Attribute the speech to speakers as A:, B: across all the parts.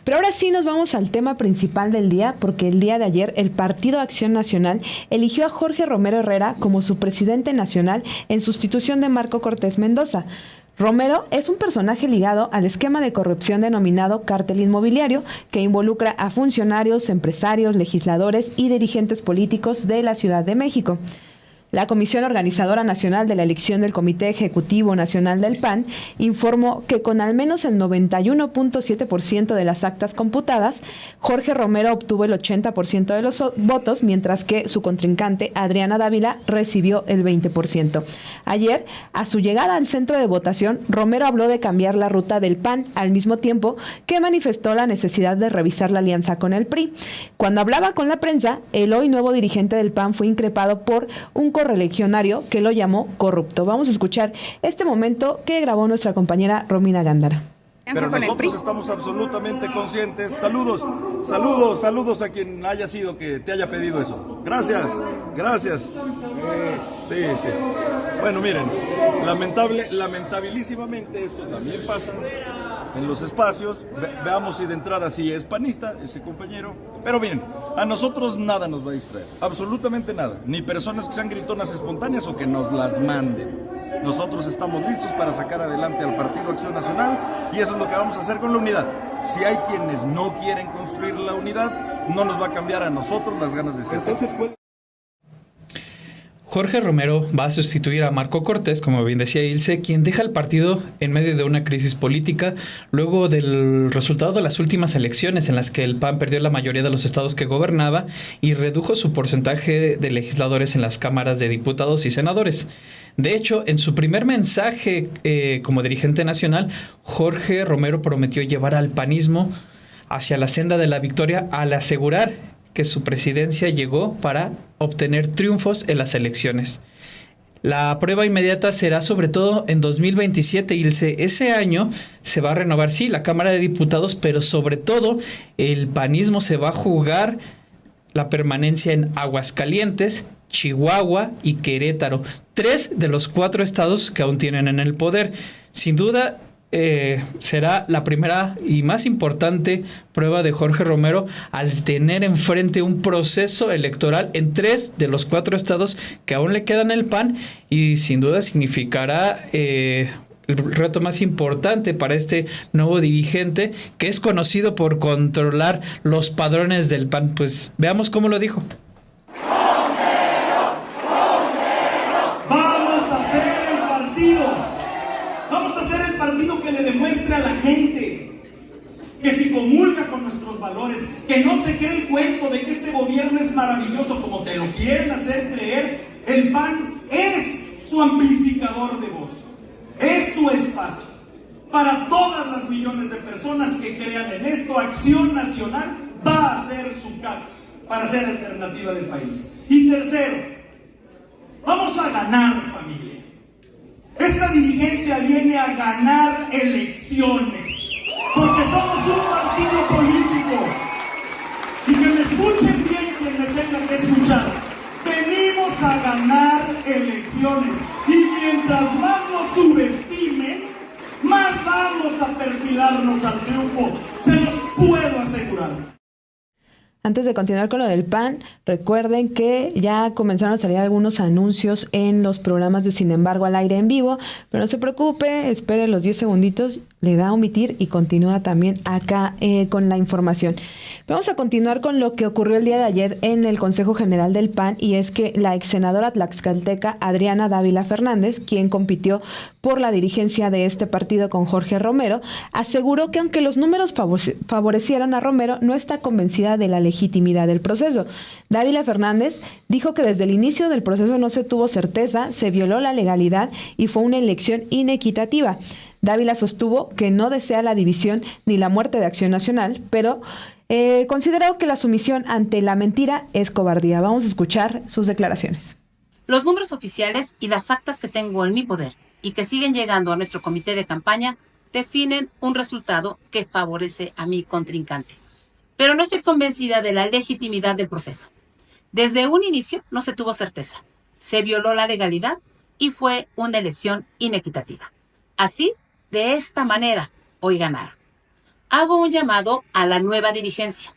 A: Pero ahora sí nos vamos al tema principal del día, porque el día de ayer el Partido Acción Nacional eligió a Jorge Romero Herrera como su presidente nacional en sustitución de Marco Cortés Mendoza. Romero es un personaje ligado al esquema de corrupción denominado cártel inmobiliario, que involucra a funcionarios, empresarios, legisladores y dirigentes políticos de la Ciudad de México. La Comisión Organizadora Nacional de la Elección del Comité Ejecutivo Nacional del PAN informó que con al menos el 91.7% de las actas computadas, Jorge Romero obtuvo el 80% de los votos, mientras que su contrincante, Adriana Dávila, recibió el 20%. Ayer, a su llegada al centro de votación, Romero habló de cambiar la ruta del PAN, al mismo tiempo que manifestó la necesidad de revisar la alianza con el PRI. Cuando hablaba con la prensa, el hoy nuevo dirigente del PAN fue increpado por un correligionario que lo llamó corrupto. Vamos a escuchar este momento que grabó nuestra compañera Romina Gándara.
B: Pero nosotros estamos absolutamente conscientes. Saludos a quien haya sido que te haya pedido eso. Gracias. Sí. Bueno, miren, lamentabilísimamente esto también pasa en los espacios. Veamos si de entrada sí es panista ese compañero. Pero miren, a nosotros nada nos va a distraer, absolutamente nada. Ni personas que sean gritonas espontáneas o que nos las manden. Nosotros estamos listos para sacar adelante al Partido Acción Nacional y eso es lo que vamos a hacer con la unidad. Si hay quienes no quieren construir la unidad, no nos va a cambiar a nosotros las ganas de ser.
C: Jorge Romero va a sustituir a Marco Cortés, como bien decía Ilse, quien deja el partido en medio de una crisis política luego del resultado de las últimas elecciones en las que el PAN perdió la mayoría de los estados que gobernaba y redujo su porcentaje de legisladores en las cámaras de diputados y senadores. De hecho, en su primer mensaje como dirigente nacional, Jorge Romero prometió llevar al panismo hacia la senda de la victoria al asegurar que su presidencia llegó para obtener triunfos en las elecciones. La prueba inmediata será sobre todo en 2027, Ilse. Ese año se va a renovar, sí, la Cámara de Diputados, pero sobre todo el panismo se va a jugar la permanencia en Aguascalientes, Chihuahua y Querétaro, 3 de los 4 estados que aún tienen en el poder. Sin duda, será la primera y más importante prueba de Jorge Romero al tener enfrente un proceso electoral en 3 de los 4 estados que aún le quedan el PAN, y sin duda significará el reto más importante para este nuevo dirigente que es conocido por controlar los padrones del PAN. Pues veamos cómo lo dijo.
D: Que le demuestre a la gente que si comulga con nuestros valores, que no se cree el cuento de que este gobierno es maravilloso como te lo quieren hacer creer. El PAN es su amplificador de voz, es su espacio para todas las millones de personas que crean en esto. Acción Nacional va a ser su casa para ser alternativa del país. Y tercero, vamos a ganar, familia. Esta dirigencia viene a ganar elecciones, porque somos un partido político. Y que me escuchen bien quien me tenga que escuchar. Venimos a ganar elecciones. Y mientras más nos subestimen, más vamos a perfilarnos al triunfo. Se los puedo asegurar.
A: Antes de continuar con lo del PAN, recuerden que ya comenzaron a salir algunos anuncios en los programas de Sin embargo al aire en vivo, pero no se preocupe, espere los 10 segunditos, le da a omitir y continúa también acá con la información. Vamos a continuar con lo que ocurrió el día de ayer en el Consejo General del PAN, y es que la ex senadora tlaxcalteca Adriana Dávila Fernández, quien compitió por la dirigencia de este partido con Jorge Romero, aseguró que aunque los números favorecieron a Romero, no está convencida de la legitimidad del proceso. Dávila Fernández dijo que desde el inicio del proceso no se tuvo certeza, se violó la legalidad y fue una elección inequitativa. Dávila sostuvo que no desea la división ni la muerte de Acción Nacional, pero consideró que la sumisión ante la mentira es cobardía. Vamos a escuchar sus declaraciones.
E: Los números oficiales y las actas que tengo en mi poder y que siguen llegando a nuestro comité de campaña definen un resultado que favorece a mi contrincante. Pero no estoy convencida de la legitimidad del proceso. Desde un inicio no se tuvo certeza, se violó la legalidad y fue una elección inequitativa. Así, de esta manera, hoy ganaron. Hago un llamado a la nueva dirigencia.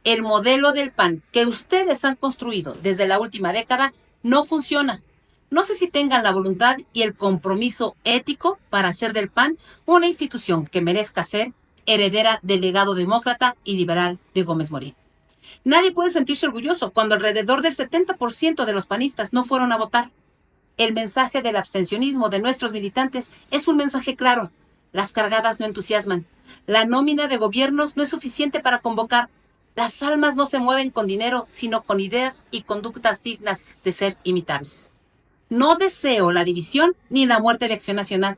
E: El modelo del PAN que ustedes han construido desde la última década no funciona. No sé si tengan la voluntad y el compromiso ético para hacer del PAN una institución que merezca ser heredera del legado demócrata y liberal de Gómez Morín. Nadie puede sentirse orgulloso cuando alrededor del 70% de los panistas no fueron a votar. El mensaje del abstencionismo de nuestros militantes es un mensaje claro. Las cargadas no entusiasman. La nómina de gobiernos no es suficiente para convocar. Las almas no se mueven con dinero, sino con ideas y conductas dignas de ser imitables. No deseo la división ni la muerte de Acción Nacional,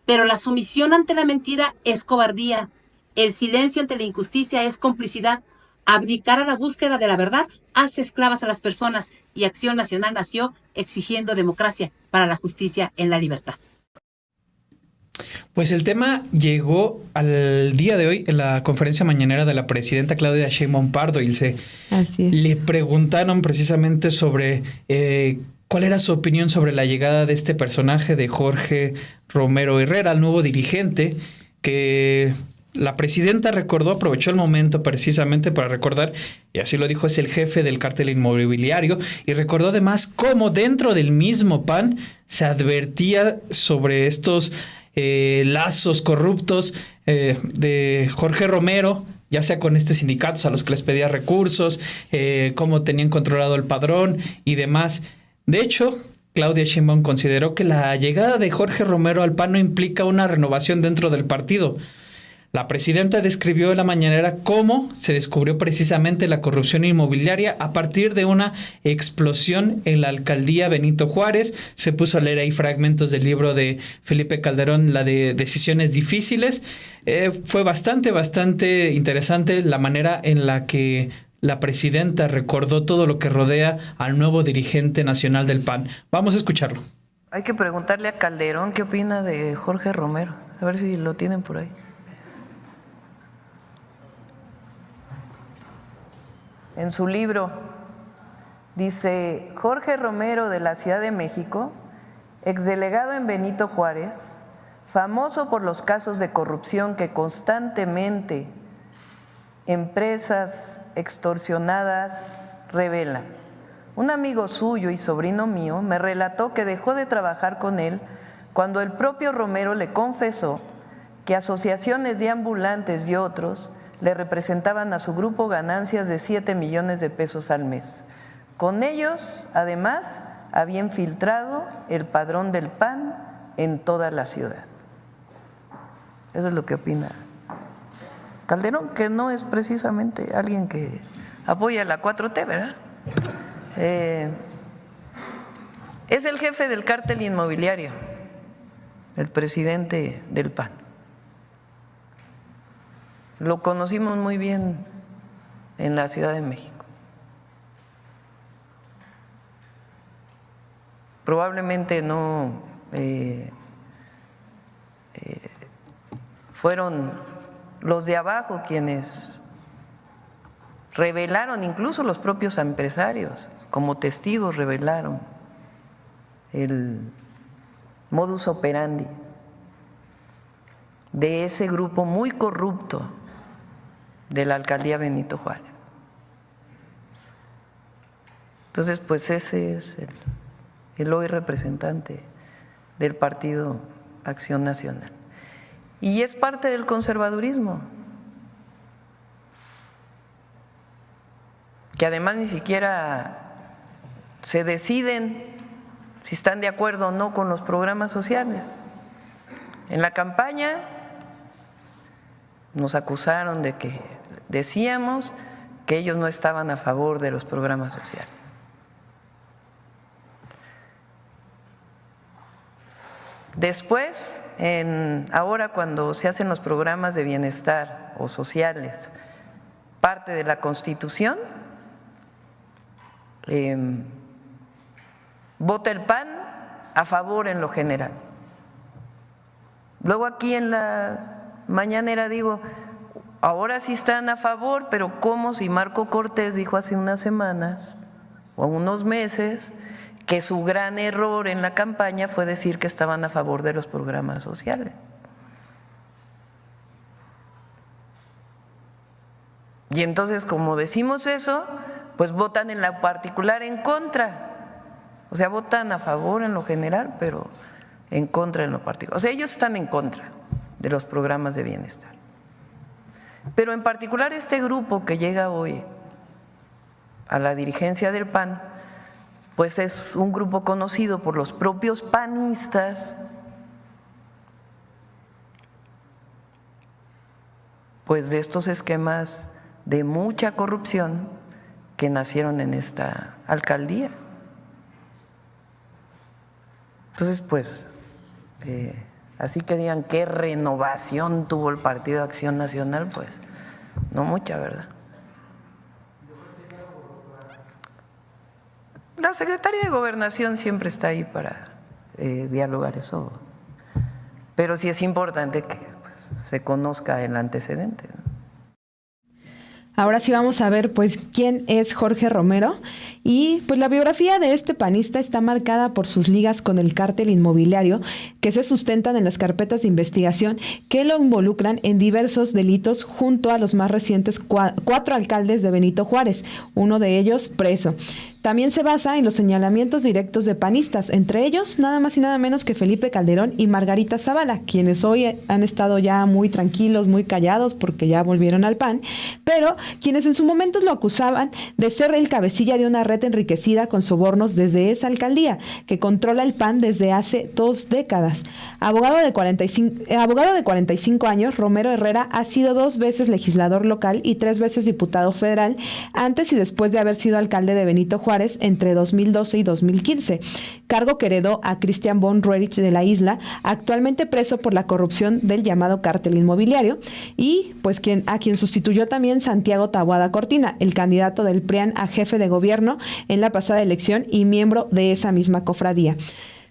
E: pero la sumisión ante la mentira es cobardía. El silencio ante la injusticia es complicidad. Abdicar a la búsqueda de la verdad hace esclavas a las personas, y Acción Nacional nació exigiendo democracia para la justicia en la libertad.
C: Pues el tema llegó al día de hoy en la conferencia mañanera de la presidenta Claudia Sheinbaum Pardo, Ilse.
A: Así es.
C: Le preguntaron precisamente sobre cuál era su opinión sobre la llegada de este personaje de Jorge Romero Herrera, el nuevo dirigente, que la presidenta aprovechó el momento precisamente para recordar, y así lo dijo, es el jefe del cártel inmobiliario, y recordó además cómo dentro del mismo PAN se advertía sobre estos lazos corruptos de Jorge Romero, ya sea con estos sindicatos a los que les pedía recursos, cómo tenían controlado el padrón y demás. De hecho, Claudia Sheinbaum consideró que la llegada de Jorge Romero al PAN no implica una renovación dentro del partido. La presidenta describió en la mañanera cómo se descubrió precisamente la corrupción inmobiliaria a partir de una explosión en la alcaldía Benito Juárez. Se puso a leer ahí fragmentos del libro de Felipe Calderón, la de Decisiones Difíciles. Fue bastante interesante la manera en la que la presidenta recordó todo lo que rodea al nuevo dirigente nacional del PAN. Vamos a escucharlo.
F: Hay que preguntarle a Calderón qué opina de Jorge Romero. A ver si lo tienen por ahí. En su libro dice: Jorge Romero, de la Ciudad de México, exdelegado en Benito Juárez, famoso por los casos de corrupción que constantemente empresas extorsionadas revelan. Un amigo suyo y sobrino mío me relató que dejó de trabajar con él cuando el propio Romero le confesó que asociaciones de ambulantes y otros le representaban a su grupo ganancias de 7 millones de pesos al mes. Con ellos, además, había infiltrado el padrón del PAN en toda la ciudad. Eso es lo que opina Calderón, que no es precisamente alguien que apoya la 4T, ¿verdad? Es el jefe del cártel inmobiliario, el presidente del PAN. Lo conocimos muy bien en la Ciudad de México. Probablemente no fueron los de abajo quienes revelaron, incluso los propios empresarios, como testigos revelaron el modus operandi de ese grupo muy corrupto de la alcaldía Benito Juárez. Entonces, pues ese es el hoy representante del Partido Acción Nacional. Y es parte del conservadurismo, que además ni siquiera se deciden si están de acuerdo o no con los programas sociales. En la campaña nos acusaron de que decíamos que ellos no estaban a favor de los programas sociales. Después, ahora cuando se hacen los programas de bienestar o sociales, parte de la Constitución, vota el PAN a favor en lo general. Luego aquí en la mañanera digo, ahora sí están a favor, pero ¿cómo si Marco Cortés dijo hace unas semanas o unos meses que su gran error en la campaña fue decir que estaban a favor de los programas sociales? Y entonces, como decimos eso, pues votan en lo particular en contra. O sea, votan a favor en lo general, pero en contra en lo particular. O sea, ellos están en contra de los programas de bienestar. Pero en particular este grupo que llega hoy a la dirigencia del PAN, pues es un grupo conocido por los propios panistas, pues de estos esquemas de mucha corrupción que nacieron en esta alcaldía. Entonces, pues, así que digan qué renovación tuvo el Partido de Acción Nacional, pues no mucha, ¿verdad? La Secretaría de Gobernación siempre está ahí para dialogar eso, pero sí es importante que pues, se conozca el antecedente, ¿no?
A: Ahora sí vamos a ver pues quién es Jorge Romero, y pues la biografía de este panista está marcada por sus ligas con el cártel inmobiliario que se sustentan en las carpetas de investigación que lo involucran en diversos delitos junto a los más recientes cuatro alcaldes de Benito Juárez, uno de ellos preso. También se basa en los señalamientos directos de panistas, entre ellos nada más y nada menos que Felipe Calderón y Margarita Zavala, quienes hoy han estado ya muy tranquilos, muy callados porque ya volvieron al PAN, pero quienes en su momento lo acusaban de ser el cabecilla de una red enriquecida con sobornos desde esa alcaldía, que controla el PAN desde hace 2 décadas. Abogado de 45 años, Romero Herrera ha sido 2 veces legislador local y 3 veces diputado federal, antes y después de haber sido alcalde de Benito Juárez entre 2012 y 2015, cargo que heredó a Christian von Roerich de la Isla, actualmente preso por la corrupción del llamado cártel inmobiliario, y pues a quien sustituyó también Santiago Taboada Cortina, el candidato del PRIAN a jefe de gobierno en la pasada elección y miembro de esa misma cofradía.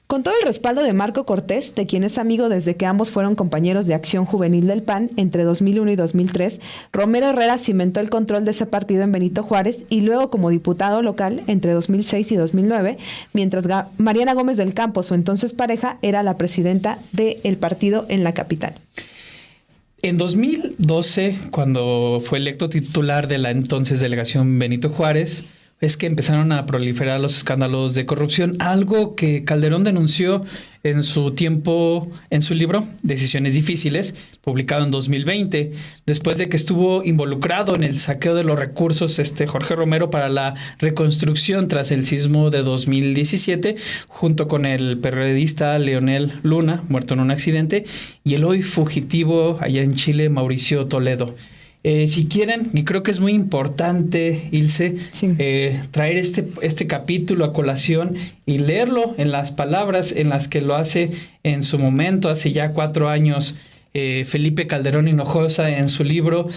A: Con todo el respaldo de Marco Cortés, de quien es amigo desde que ambos fueron compañeros de Acción Juvenil del PAN entre 2001 y 2003, Romero Herrera cimentó el control de ese partido en Benito Juárez y luego como diputado local entre 2006 y 2009, mientras Mariana Gómez del Campo, su entonces pareja, era la presidenta del partido en la capital.
C: En 2012, cuando fue electo titular de la entonces delegación Benito Juárez, es que empezaron a proliferar los escándalos de corrupción, algo que Calderón denunció en su tiempo, en su libro Decisiones Difíciles, publicado en 2020, después de que estuvo involucrado en el saqueo de los recursos Jorge Romero para la reconstrucción tras el sismo de 2017, junto con el periodista Leonel Luna, muerto en un accidente, y el hoy fugitivo allá en Chile, Mauricio Toledo. Si quieren, y creo que es muy importante, Ilse, sí, traer este capítulo a colación y leerlo en las palabras en las que lo hace en su momento, hace ya 4 años, Felipe Calderón Hinojosa en su libro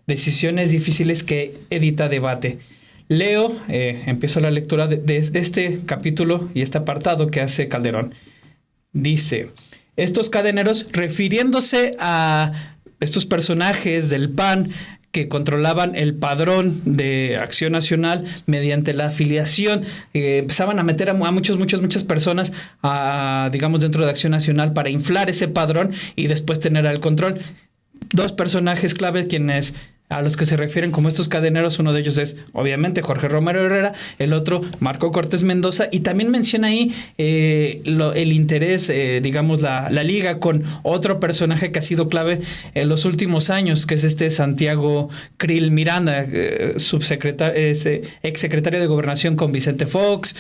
C: Decisiones Difíciles, que edita Debate. Leo, empiezo la lectura de este capítulo y este apartado que hace Calderón. Dice: estos cadeneros, refiriéndose a estos personajes del PAN que controlaban el padrón de Acción Nacional mediante la afiliación, empezaban a meter a muchas personas digamos dentro de Acción Nacional para inflar ese padrón y después tener el control. 2 personajes clave a los que se refieren como estos cadeneros, uno de ellos es obviamente Jorge Romero Herrera, el otro Marco Cortés Mendoza, y también menciona ahí el interés, digamos la liga con otro personaje que ha sido clave en los últimos años, que es Santiago Krill Miranda, exsecretario de Gobernación con Vicente Fox,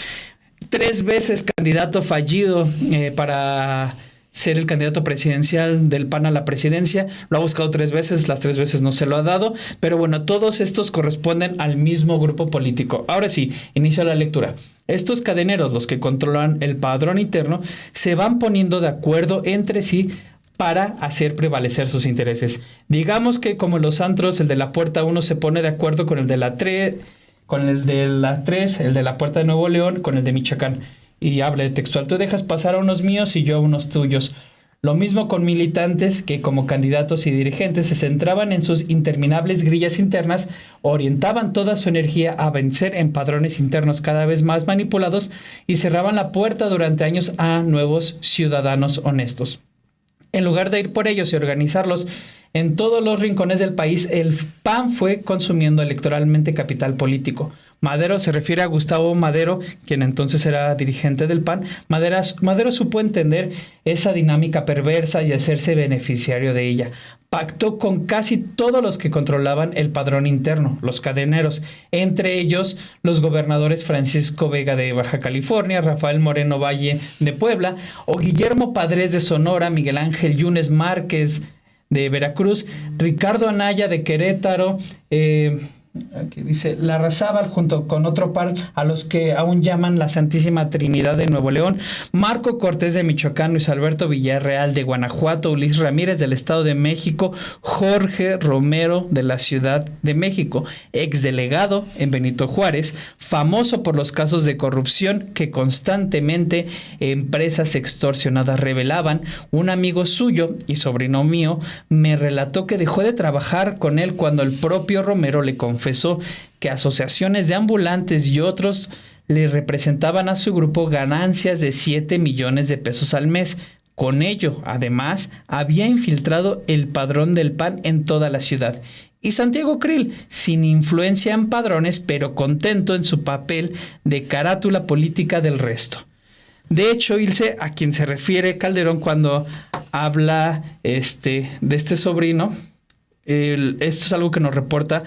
C: 3 veces candidato fallido para ser el candidato presidencial del PAN a la presidencia. Lo ha buscado 3 veces, las 3 veces no se lo ha dado, pero bueno, todos estos corresponden al mismo grupo político. Ahora sí, inicio la lectura. Estos cadeneros, los que controlan el padrón interno, se van poniendo de acuerdo entre sí para hacer prevalecer sus intereses. Digamos que como los antros, el de la puerta 1 se pone de acuerdo con el de la 3, el de la puerta de Nuevo León, con el de Michoacán. Y habla textual: tú dejas pasar a unos míos y yo a unos tuyos. Lo mismo con militantes que como candidatos y dirigentes se centraban en sus interminables grillas internas, orientaban toda su energía a vencer en padrones internos cada vez más manipulados y cerraban la puerta durante años a nuevos ciudadanos honestos. En lugar de ir por ellos y organizarlos en todos los rincones del país el PAN fue consumiendo electoralmente capital político. Madero se refiere a Gustavo Madero, quien entonces era dirigente del PAN. Madero supo entender esa dinámica perversa y hacerse beneficiario de ella. Pactó con casi todos los que controlaban el padrón interno, los cadeneros, entre ellos los gobernadores Francisco Vega de Baja California, Rafael Moreno Valle de Puebla, o Guillermo Padres de Sonora, Miguel Ángel Yunes Márquez de Veracruz, Ricardo Anaya de Querétaro, aquí dice Larrazábal, junto con otro par a los que aún llaman la Santísima Trinidad de Nuevo León, Marco Cortés de Michoacán, Luis Alberto Villarreal de Guanajuato, Ulises Ramírez del Estado de México, Jorge Romero de la Ciudad de México, exdelegado en Benito Juárez, famoso por los casos de corrupción que constantemente empresas extorsionadas revelaban. Un amigo suyo y sobrino mío me relató que dejó de trabajar con él cuando el propio Romero le confesó que asociaciones de ambulantes y otros le representaban a su grupo ganancias de 7 millones de pesos al mes. Con ello, además, había infiltrado el padrón del PAN en toda la ciudad. Y Santiago Krill, sin influencia en padrones, pero contento en su papel de carátula política del resto. De hecho, Ilse, a quien se refiere Calderón cuando habla de este sobrino, esto es algo que nos reporta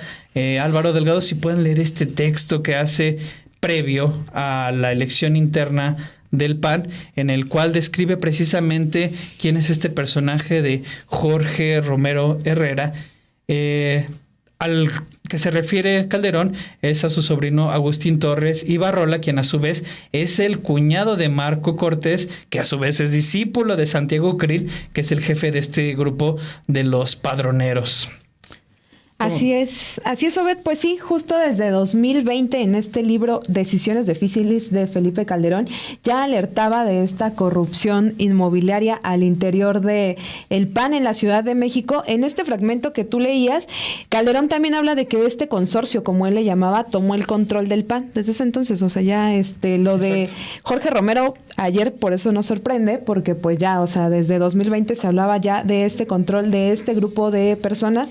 C: Álvaro Delgado. Si pueden leer este texto que hace previo a la elección interna del PAN, en el cual describe precisamente quién es este personaje de Jorge Romero Herrera. Al que se refiere Calderón es a su sobrino Agustín Torres Ibarrola, quien a su vez es el cuñado de Marco Cortés, que a su vez es discípulo de Santiago Krill, que es el jefe de este grupo de los padroneros.
A: Así es, Obed. Pues sí, justo desde 2020 en este libro Decisiones difíciles de Felipe Calderón ya alertaba de esta corrupción inmobiliaria al interior de el PAN en la Ciudad de México. En este fragmento que tú leías, Calderón también habla de que este consorcio, como él le llamaba, tomó el control del PAN desde ese entonces. O sea, ya lo de Jorge Romero ayer por eso nos sorprende, porque pues ya, o sea, desde 2020 se hablaba ya de este control de este grupo de personas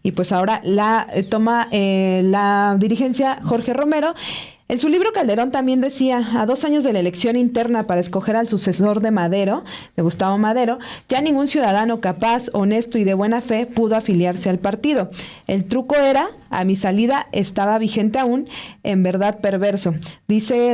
A: y pues ahora toma la dirigencia Jorge Romero. En su libro Calderón también decía, a 2 años de la elección interna para escoger al sucesor de Madero, de Gustavo Madero, ya ningún ciudadano capaz, honesto y de buena fe pudo afiliarse al partido. El truco a mi salida estaba vigente aún, en verdad perverso.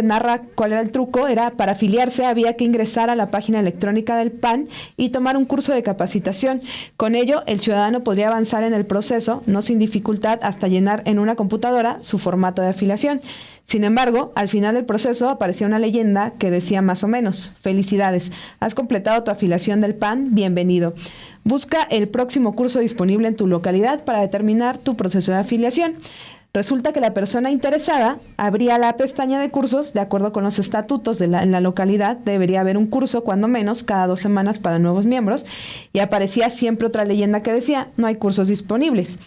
A: Narra cuál era el truco, para afiliarse había que ingresar a la página electrónica del PAN y tomar un curso de capacitación. Con ello, el ciudadano podría avanzar en el proceso, no sin dificultad, hasta llenar en una computadora su formato de afiliación. Sin embargo, al final del proceso apareció una leyenda que decía más o menos: felicidades, has completado tu afiliación del PAN, bienvenido. Busca el próximo curso disponible en tu localidad para determinar tu proceso de afiliación. Resulta que la persona interesada abría la pestaña de cursos. De acuerdo con los estatutos en la localidad, debería haber un curso cuando menos cada 2 semanas para nuevos miembros, y aparecía siempre otra leyenda que decía: no hay cursos disponibles.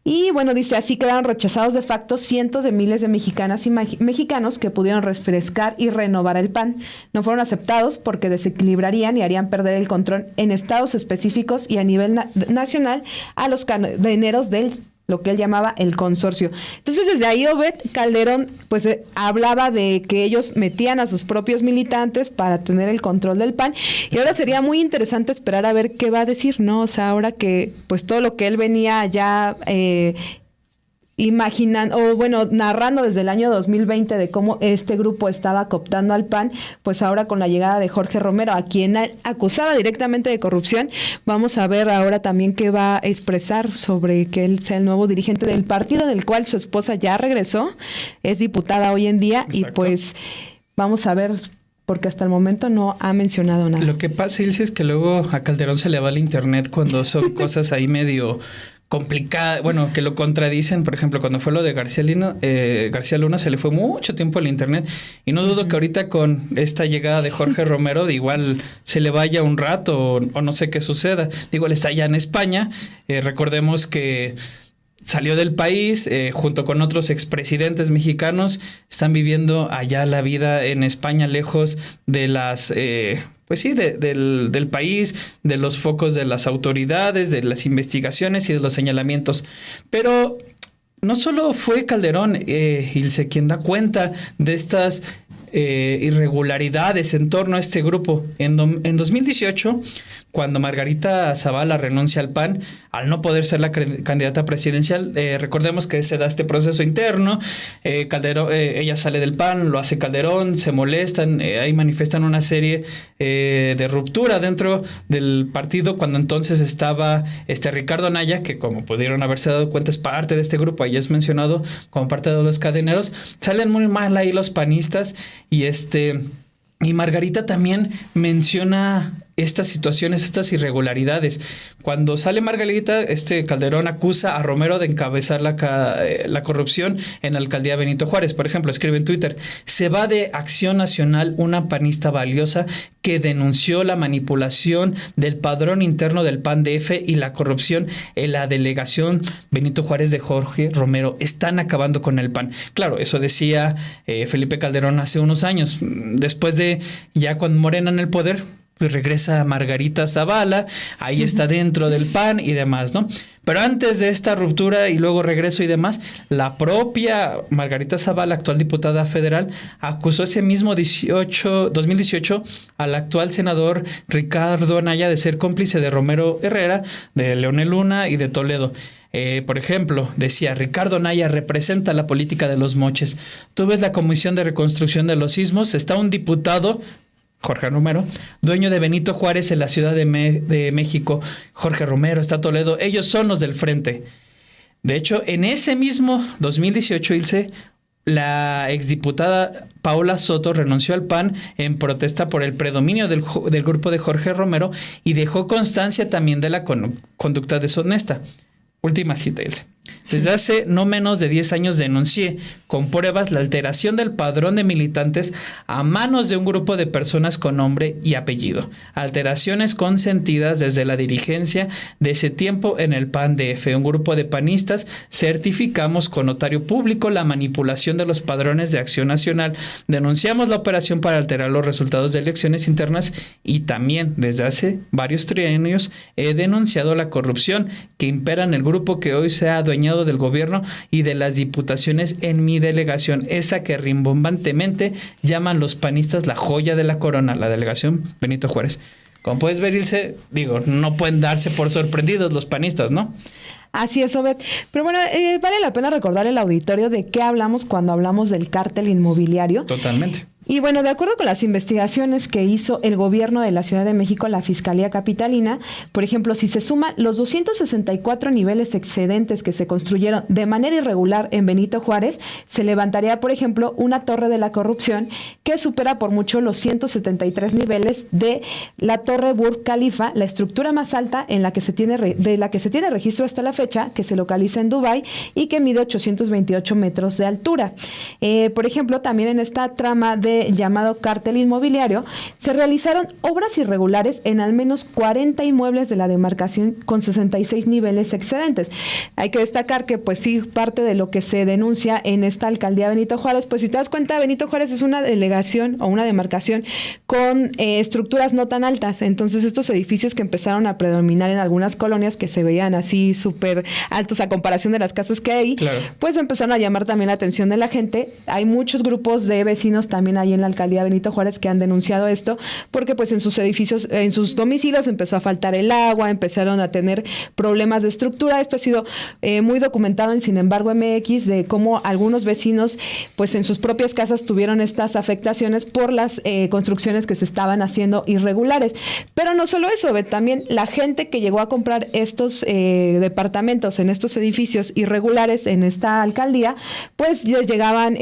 A: Y bueno, dice, así quedaron rechazados de facto cientos de miles de mexicanas y mexicanos que pudieron refrescar y renovar el PAN. No fueron aceptados porque desequilibrarían y harían perder el control en estados específicos y a nivel nacional a los cadeneros del lo que él llamaba el consorcio. Entonces, desde ahí Obed Calderón pues hablaba de que ellos metían a sus propios militantes para tener el control del PAN, y ahora sería muy interesante esperar a ver qué va a decir, ¿no? O sea, ahora que pues todo lo que él venía ya narrando desde el año 2020 de cómo este grupo estaba cooptando al PAN, pues ahora con la llegada de Jorge Romero, a quien acusaba directamente de corrupción, vamos a ver ahora también qué va a expresar sobre que él sea el nuevo dirigente del partido, del cual su esposa ya regresó, es diputada hoy en día. Exacto. Y pues vamos a ver, porque hasta el momento no ha mencionado nada.
C: Lo que pasa, Ilse, es que luego a Calderón se le va el internet cuando son cosas ahí medio complicada, que lo contradicen. Por ejemplo, cuando fue lo de García Luna se le fue mucho tiempo al internet, y no dudo que ahorita con esta llegada de Jorge Romero igual se le vaya un rato o no sé qué suceda. Digo, él está allá en España, recordemos que salió del país junto con otros expresidentes mexicanos, están viviendo allá la vida en España, lejos de las pues sí, del país, de los focos de las autoridades, de las investigaciones y de los señalamientos. Pero no solo fue Calderón, Ilse, quien da cuenta de estas irregularidades en torno a este grupo. En 2018, cuando Margarita Zavala renuncia al PAN, al no poder ser la candidata presidencial, recordemos que se da este proceso interno, Calderón, ella sale del PAN, lo hace Calderón, se molestan, ahí manifiestan una serie de ruptura dentro del partido, cuando entonces estaba Ricardo Anaya, que como pudieron haberse dado cuenta es parte de este grupo, ahí es mencionado como parte de los cadeneros. Salen muy mal ahí los panistas y Margarita también menciona estas situaciones, estas irregularidades. Cuando sale Margarita, Calderón acusa a Romero de encabezar la corrupción en la alcaldía Benito Juárez. Por ejemplo, escribe en Twitter: se va de Acción Nacional una panista valiosa que denunció la manipulación del padrón interno del PAN-DF y la corrupción en la delegación Benito Juárez de Jorge Romero. Están acabando con el PAN. Claro, eso decía Felipe Calderón hace unos años. Después de ya con Morena en el poder, pues regresa Margarita Zavala, ahí está dentro del PAN y demás, ¿no? Pero antes de esta ruptura y luego regreso y demás, la propia Margarita Zavala, actual diputada federal, acusó ese mismo 2018 al actual senador Ricardo Anaya de ser cómplice de Romero Herrera, de Leonel Luna y de Toledo. Por ejemplo, decía: Ricardo Anaya representa la política de los moches. Tú ves la Comisión de Reconstrucción de los Sismos, está un diputado, Jorge Romero, dueño de Benito Juárez en la Ciudad de México. Jorge Romero, está Toledo, ellos son los del frente. De hecho, en ese mismo 2018, Ilse, la exdiputada Paola Soto renunció al PAN en protesta por el predominio del grupo de Jorge Romero y dejó constancia también de la conducta deshonesta. Última cita, Ilse. Desde hace no menos de 10 años denuncié con pruebas la alteración del padrón de militantes a manos de un grupo de personas con nombre y apellido. Alteraciones consentidas desde la dirigencia de ese tiempo en el PAN-DF. Un grupo de panistas certificamos con notario público la manipulación de los padrones de Acción Nacional. Denunciamos la operación para alterar los resultados de elecciones internas y también desde hace varios trienios he denunciado la corrupción que impera en el grupo que hoy se ha adueñado del gobierno y de las diputaciones en mi delegación, esa que rimbombantemente llaman los panistas la joya de la corona, la delegación Benito Juárez. Como puedes ver, Ilse, no pueden darse por sorprendidos los panistas, ¿no?
A: Así es, Obed. Pero bueno, vale la pena recordar al auditorio de qué hablamos cuando hablamos del cártel inmobiliario.
C: Totalmente.
A: Y bueno, de acuerdo con las investigaciones que hizo el gobierno de la Ciudad de México, la Fiscalía Capitalina, por ejemplo, si se suman los 264 niveles excedentes que se construyeron de manera irregular en Benito Juárez, se levantaría, por ejemplo, una torre de la corrupción que supera por mucho los 173 niveles de la Torre Burj Khalifa, la estructura más alta de la que se tiene registro hasta la fecha, que se localiza en Dubái y que mide 828 metros de altura. Por ejemplo, también en esta trama llamado cártel inmobiliario, se realizaron obras irregulares en al menos 40 inmuebles de la demarcación con 66 niveles excedentes. Hay que destacar que, pues sí, parte de lo que se denuncia en esta alcaldía Benito Juárez, pues si te das cuenta, Benito Juárez es una delegación o una demarcación con estructuras no tan altas. Entonces, estos edificios que empezaron a predominar en algunas colonias que se veían así súper altos a comparación de las casas que hay, claro, pues empezaron a llamar también la atención de la gente. Hay muchos grupos de vecinos también ahí en la alcaldía Benito Juárez que han denunciado esto, porque pues en sus edificios, en sus domicilios empezó a faltar el agua, empezaron a tener problemas de estructura. Esto ha sido muy documentado en Sin embargo MX, de cómo algunos vecinos pues en sus propias casas tuvieron estas afectaciones por las construcciones que se estaban haciendo irregulares. Pero no solo eso, también la gente que llegó a comprar estos departamentos en estos edificios irregulares en esta alcaldía, pues llegaban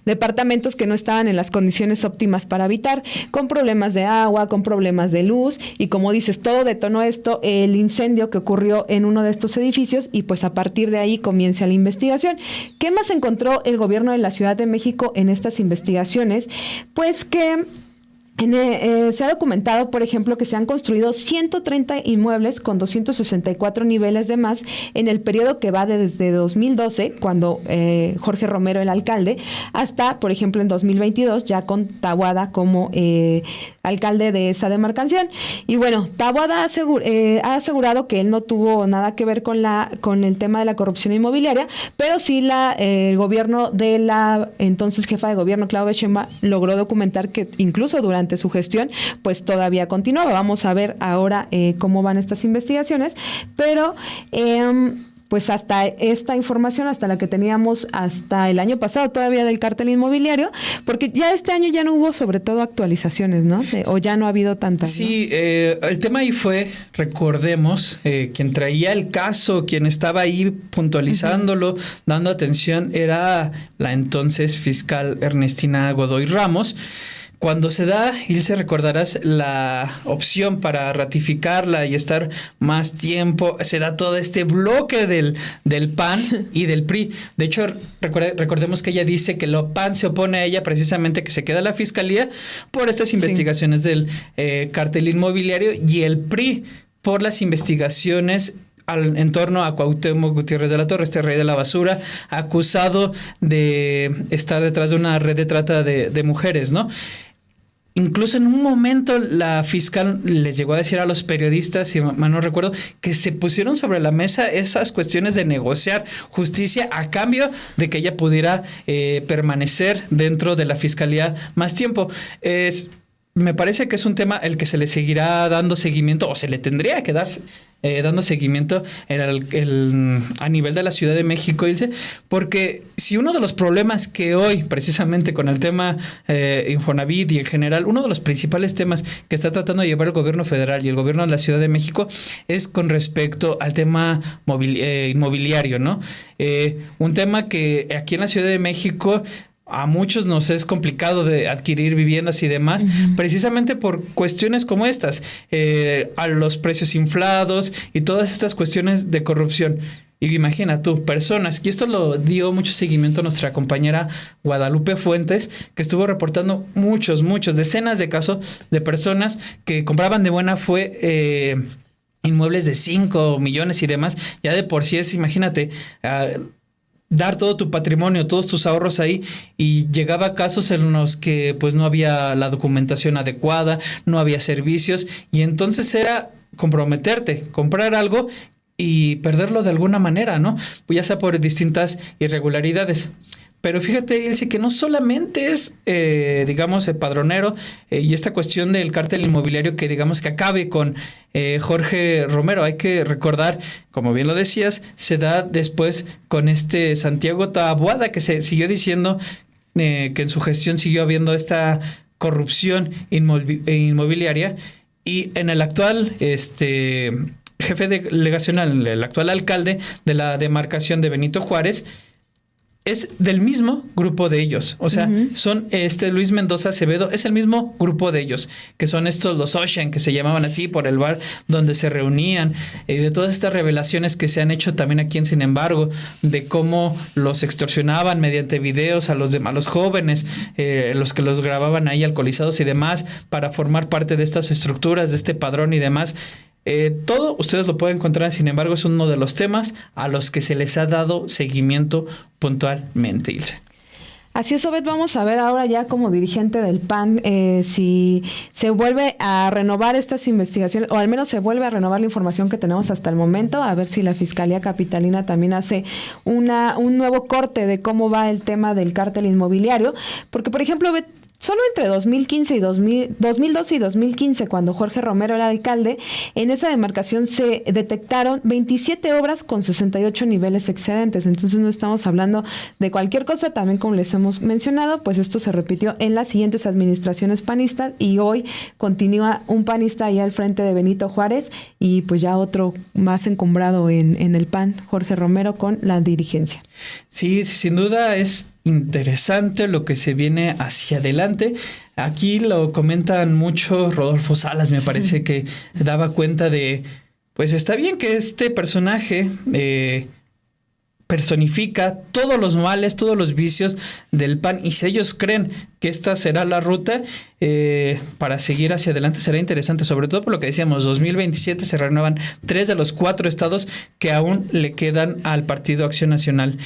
A: departamentos que no estaban en las condiciones óptimas para habitar, con problemas de agua, con problemas de luz, y como dices, todo detonó esto, el incendio que ocurrió en uno de estos edificios, y pues a partir de ahí comienza la investigación. ¿Qué más encontró el gobierno de la Ciudad de México en estas investigaciones? Pues que se ha documentado, por ejemplo, que se han construido 130 inmuebles con 264 niveles de más en el periodo que va desde 2012, cuando Jorge Romero, el alcalde, hasta, por ejemplo, en 2022, ya con Taboada como alcalde de esa demarcación. Y bueno, Taboada ha asegurado que él no tuvo nada que ver con el tema de la corrupción inmobiliaria, pero sí el gobierno de la entonces jefa de gobierno, Claudia Sheinbaum, logró documentar que incluso durante su gestión, pues todavía continuaba. Vamos a ver ahora cómo van estas investigaciones, pero pues hasta esta información, hasta la que teníamos hasta el año pasado todavía del cártel inmobiliario, porque ya este año ya no hubo sobre todo actualizaciones, ¿no? O ya no ha habido tantas.
C: Sí, ¿no? El tema ahí fue, recordemos, quien traía el caso, quien estaba ahí puntualizándolo, dando atención, era la entonces fiscal Ernestina Godoy Ramos. Cuando se da, Ilse, recordarás, la opción para ratificarla y estar más tiempo, se da todo este bloque del PAN y del PRI. De hecho, recordemos que ella dice que el PAN se opone a ella precisamente que se queda la fiscalía por estas investigaciones del cártel inmobiliario, y el PRI por las investigaciones en torno a Cuauhtémoc Gutiérrez de la Torre, este rey de la basura, acusado de estar detrás de una red de trata de mujeres, ¿no? Incluso en un momento la fiscal les llegó a decir a los periodistas, si mal no recuerdo, que se pusieron sobre la mesa esas cuestiones de negociar justicia a cambio de que ella pudiera permanecer dentro de la fiscalía más tiempo. Me parece que es un tema el que se le seguirá dando seguimiento, o se le tendría que dar dando seguimiento a nivel de la Ciudad de México, Ilse, porque si uno de los problemas que hoy, precisamente con el tema Infonavit y en general, uno de los principales temas que está tratando de llevar el gobierno federal y el gobierno de la Ciudad de México es con respecto al tema inmobiliario, ¿no? Un tema que aquí en la Ciudad de México a muchos nos es complicado de adquirir viviendas y demás, precisamente por cuestiones como estas, a los precios inflados y todas estas cuestiones de corrupción. Y imagina tú, personas, y esto lo dio mucho seguimiento a nuestra compañera Guadalupe Fuentes, que estuvo reportando muchos, decenas de casos de personas que compraban de buena fe inmuebles de 5 millones y demás. Ya de por sí es, imagínate, dar todo tu patrimonio, todos tus ahorros ahí, y llegaba a casos en los que pues no había la documentación adecuada, no había servicios, y entonces era comprometerte, comprar algo y perderlo de alguna manera, ¿no? Pues ya sea por distintas irregularidades. Pero fíjate, Ilse, que no solamente es, digamos, el padronero y esta cuestión del cártel inmobiliario que, digamos, que acabe con Jorge Romero. Hay que recordar, como bien lo decías, se da después con este Santiago Taboada, que se siguió diciendo que en su gestión siguió habiendo esta corrupción inmobiliaria. Y en el actual jefe delegacional, el actual alcalde de la demarcación de Benito Juárez, es del mismo grupo de ellos. O sea, son Luis Mendoza Acevedo, es el mismo grupo de ellos, que son estos los Ocean, que se llamaban así por el bar donde se reunían, de todas estas revelaciones que se han hecho también aquí en Sin Embargo, de cómo los extorsionaban mediante videos a los jóvenes, los que los grababan ahí alcoholizados y demás, para formar parte de estas estructuras, de este padrón y demás. Todo ustedes lo pueden encontrar, sin embargo, es uno de los temas a los que se les ha dado seguimiento puntualmente, Ilse.
A: Así es, Obed, vamos a ver ahora ya como dirigente del PAN si se vuelve a renovar estas investigaciones, o al menos se vuelve a renovar la información que tenemos hasta el momento, a ver si la Fiscalía Capitalina también hace un nuevo corte de cómo va el tema del cártel inmobiliario, porque, por ejemplo, Obed, solo entre 2012 y 2015, cuando Jorge Romero era alcalde, en esa demarcación se detectaron 27 obras con 68 niveles excedentes. Entonces no estamos hablando de cualquier cosa. También, como les hemos mencionado, pues esto se repitió en las siguientes administraciones panistas, y hoy continúa un panista ahí al frente de Benito Juárez, y pues ya otro más encumbrado en el PAN, Jorge Romero, con la dirigencia.
C: Sí, sin duda es interesante lo que se viene hacia adelante. Aquí lo comentan mucho Rodolfo Salas, me parece que daba cuenta de, pues está bien que este personaje personifica todos los males, todos los vicios del PAN, y si ellos creen que esta será la ruta para seguir hacia adelante, será interesante, sobre todo por lo que decíamos, 2027 se renuevan 3 de los 4 estados que aún le quedan al Partido Acción Nacional.